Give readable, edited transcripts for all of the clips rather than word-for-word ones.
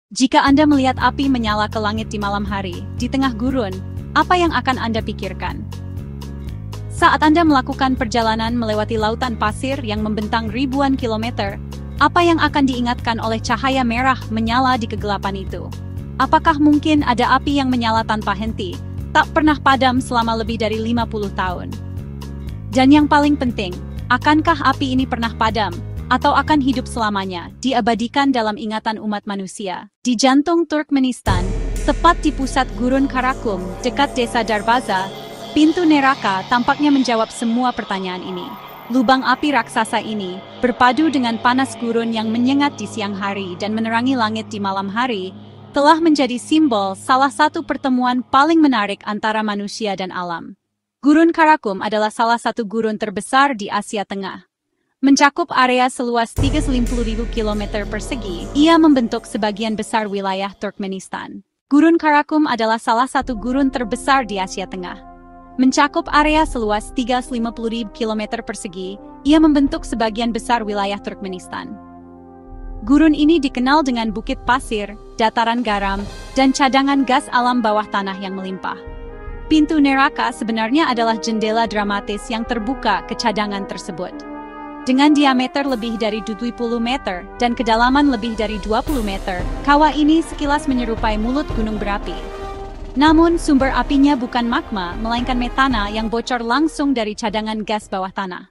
Jika Anda melihat api menyala ke langit di malam hari, di tengah gurun, apa yang akan Anda pikirkan? Saat Anda melakukan perjalanan melewati lautan pasir yang membentang ribuan kilometer, apa yang akan diingatkan oleh cahaya merah menyala di kegelapan itu? Apakah mungkin ada api yang menyala tanpa henti, tak pernah padam selama lebih dari 50 tahun? Dan yang paling penting, akankah api ini pernah padam? Atau akan hidup selamanya, diabadikan dalam ingatan umat manusia. Di jantung Turkmenistan, tepat di pusat Gurun Karakum, dekat desa Darvaza, pintu neraka tampaknya menjawab semua pertanyaan ini. Lubang api raksasa ini, berpadu dengan panas gurun yang menyengat di siang hari dan menerangi langit di malam hari, telah menjadi simbol salah satu pertemuan paling menarik antara manusia dan alam. Gurun Karakum adalah salah satu gurun terbesar di Asia Tengah. Mencakup area seluas 350.000 km persegi, ia membentuk sebagian besar wilayah Turkmenistan. Gurun Karakum adalah salah satu gurun terbesar di Asia Tengah. Mencakup area seluas 350.000 km persegi, ia membentuk sebagian besar wilayah Turkmenistan. Gurun ini dikenal dengan bukit pasir, dataran garam, dan cadangan gas alam bawah tanah yang melimpah. Pintu neraka sebenarnya adalah jendela dramatis yang terbuka ke cadangan tersebut. Dengan diameter lebih dari 70 meter dan kedalaman lebih dari 20 meter, kawah ini sekilas menyerupai mulut gunung berapi. Namun, sumber apinya bukan magma, melainkan metana yang bocor langsung dari cadangan gas bawah tanah.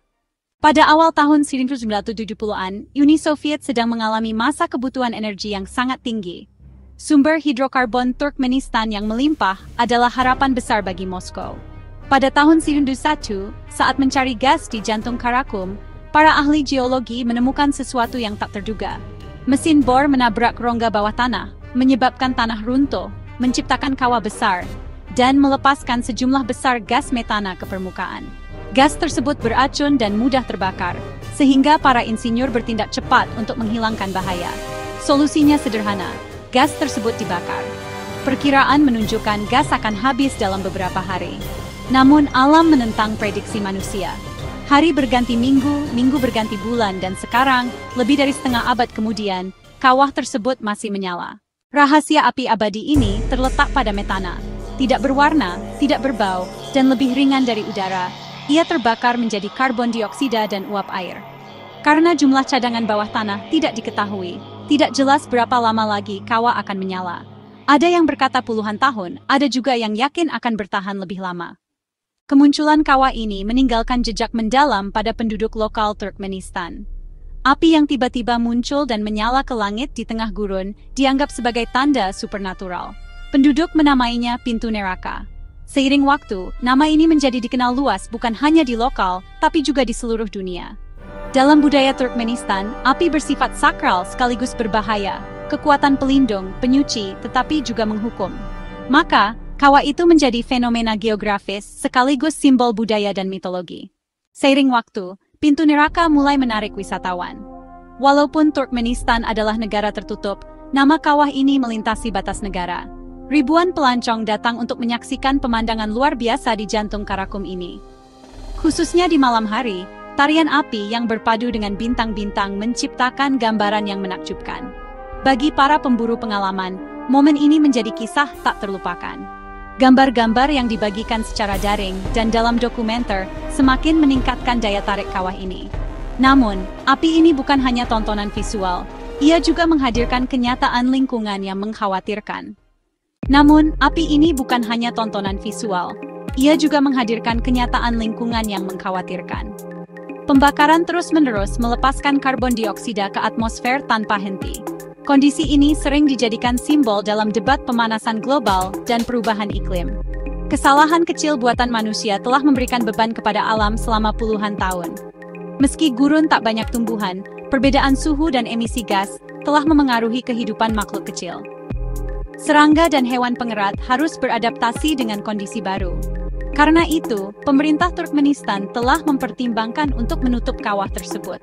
Pada awal tahun 1970-an, Uni Soviet sedang mengalami masa kebutuhan energi yang sangat tinggi. Sumber hidrokarbon Turkmenistan yang melimpah adalah harapan besar bagi Moskow. Pada tahun 1991, saat mencari gas di jantung Karakum, para ahli geologi menemukan sesuatu yang tak terduga. Mesin bor menabrak rongga bawah tanah, menyebabkan tanah runtuh, menciptakan kawah besar, dan melepaskan sejumlah besar gas metana ke permukaan. Gas tersebut beracun dan mudah terbakar, sehingga para insinyur bertindak cepat untuk menghilangkan bahaya. Solusinya sederhana, gas tersebut dibakar. Perkiraan menunjukkan gas akan habis dalam beberapa hari. Namun alam menentang prediksi manusia. Hari berganti minggu, minggu berganti bulan, dan sekarang, lebih dari setengah abad kemudian, kawah tersebut masih menyala. Rahasia api abadi ini terletak pada metana. Tidak berwarna, tidak berbau, dan lebih ringan dari udara. Ia terbakar menjadi karbon dioksida dan uap air. Karena jumlah cadangan bawah tanah tidak diketahui, tidak jelas berapa lama lagi kawah akan menyala. Ada yang berkata puluhan tahun, ada juga yang yakin akan bertahan lebih lama. Kemunculan kawah ini meninggalkan jejak mendalam pada penduduk lokal Turkmenistan. Api yang tiba-tiba muncul dan menyala ke langit di tengah gurun dianggap sebagai tanda supernatural. Penduduk menamainya pintu neraka. Seiring waktu, nama ini menjadi dikenal luas bukan hanya di lokal, tapi juga di seluruh dunia. Dalam budaya Turkmenistan, api bersifat sakral sekaligus berbahaya, kekuatan pelindung, penyuci, tetapi juga menghukum. Maka, kawah itu menjadi fenomena geografis sekaligus simbol budaya dan mitologi. Seiring waktu, pintu neraka mulai menarik wisatawan. Walaupun Turkmenistan adalah negara tertutup, nama kawah ini melintasi batas negara. Ribuan pelancong datang untuk menyaksikan pemandangan luar biasa di jantung Karakum ini. Khususnya di malam hari, tarian api yang berpadu dengan bintang-bintang menciptakan gambaran yang menakjubkan. Bagi para pemburu pengalaman, momen ini menjadi kisah tak terlupakan. Gambar-gambar yang dibagikan secara daring dan dalam dokumenter semakin meningkatkan daya tarik kawah ini. Namun, api ini bukan hanya tontonan visual, ia juga menghadirkan kenyataan lingkungan yang mengkhawatirkan. Pembakaran terus-menerus melepaskan karbon dioksida ke atmosfer tanpa henti. Kondisi ini sering dijadikan simbol dalam debat pemanasan global dan perubahan iklim. Kesalahan kecil buatan manusia telah memberikan beban kepada alam selama puluhan tahun. Meski gurun tak banyak tumbuhan, perbedaan suhu dan emisi gas telah memengaruhi kehidupan makhluk kecil. Serangga dan hewan pengerat harus beradaptasi dengan kondisi baru. Karena itu, pemerintah Turkmenistan telah mempertimbangkan untuk menutup kawah tersebut.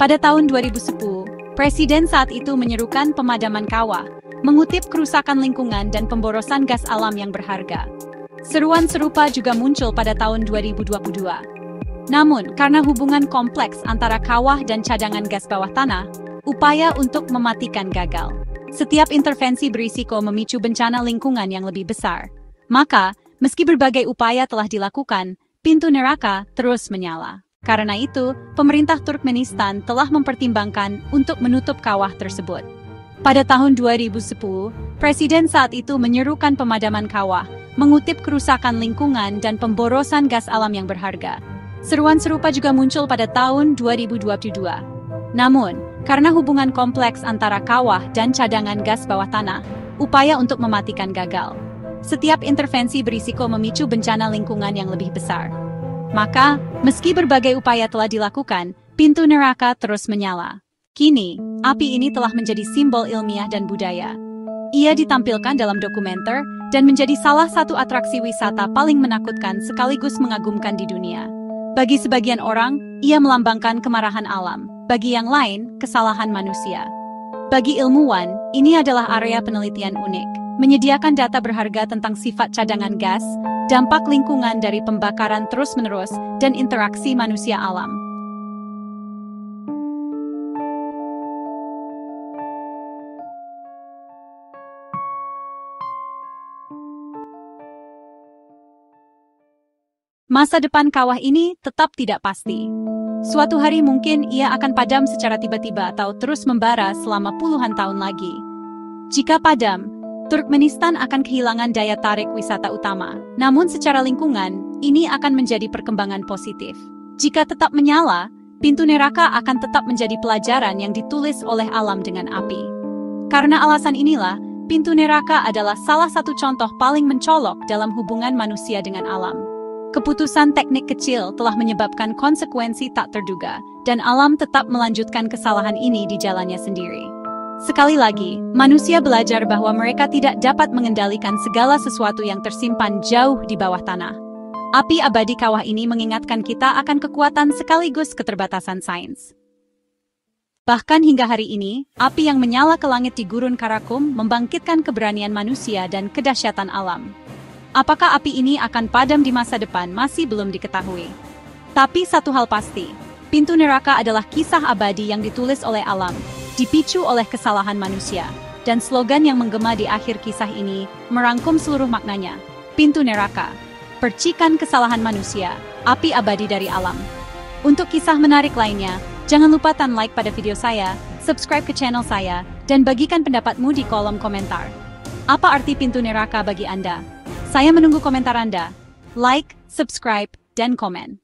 Pada tahun 2010, Presiden saat itu menyerukan pemadaman kawah, mengutip kerusakan lingkungan dan pemborosan gas alam yang berharga. Seruan serupa juga muncul pada tahun 2022. Namun, karena hubungan kompleks antara kawah dan cadangan gas bawah tanah, upaya untuk mematikan gagal. Setiap intervensi berisiko memicu bencana lingkungan yang lebih besar. Maka, meski berbagai upaya telah dilakukan, pintu neraka terus menyala. Karena itu, pemerintah Turkmenistan telah mempertimbangkan untuk menutup kawah tersebut. Pada tahun 2010, Presiden saat itu menyerukan pemadaman kawah, mengutip kerusakan lingkungan dan pemborosan gas alam yang berharga. Seruan serupa juga muncul pada tahun 2022. Namun, karena hubungan kompleks antara kawah dan cadangan gas bawah tanah, upaya untuk mematikan gagal. Setiap intervensi berisiko memicu bencana lingkungan yang lebih besar. Maka, meski berbagai upaya telah dilakukan, pintu neraka terus menyala. Kini, api ini telah menjadi simbol ilmiah dan budaya. Ia ditampilkan dalam dokumenter dan menjadi salah satu atraksi wisata paling menakutkan sekaligus mengagumkan di dunia. Bagi sebagian orang, ia melambangkan kemarahan alam. Bagi yang lain, kesalahan manusia. Bagi ilmuwan, ini adalah area penelitian unik, menyediakan data berharga tentang sifat cadangan gas, dampak lingkungan dari pembakaran terus-menerus, dan interaksi manusia alam. Masa depan kawah ini tetap tidak pasti. Suatu hari mungkin ia akan padam secara tiba-tiba atau terus membara selama puluhan tahun lagi. Jika padam, Turkmenistan akan kehilangan daya tarik wisata utama. Namun secara lingkungan, ini akan menjadi perkembangan positif. Jika tetap menyala, pintu neraka akan tetap menjadi pelajaran yang ditulis oleh alam dengan api. Karena alasan inilah, pintu neraka adalah salah satu contoh paling mencolok dalam hubungan manusia dengan alam. Keputusan teknik kecil telah menyebabkan konsekuensi tak terduga, dan alam tetap melanjutkan kesalahan ini di jalannya sendiri. Sekali lagi, manusia belajar bahwa mereka tidak dapat mengendalikan segala sesuatu yang tersimpan jauh di bawah tanah. Api abadi kawah ini mengingatkan kita akan kekuatan sekaligus keterbatasan sains. Bahkan hingga hari ini, api yang menyala ke langit di Gurun Karakum membangkitkan keberanian manusia dan kedahsyatan alam. Apakah api ini akan padam di masa depan masih belum diketahui. Tapi satu hal pasti, pintu neraka adalah kisah abadi yang ditulis oleh alam, dipicu oleh kesalahan manusia. Dan slogan yang menggema di akhir kisah ini merangkum seluruh maknanya. Pintu neraka, percikan kesalahan manusia, api abadi dari alam. Untuk kisah menarik lainnya, jangan lupa like pada video saya, subscribe ke channel saya, dan bagikan pendapatmu di kolom komentar. Apa arti pintu neraka bagi Anda? Saya menunggu komentar Anda. Like, subscribe, dan komen.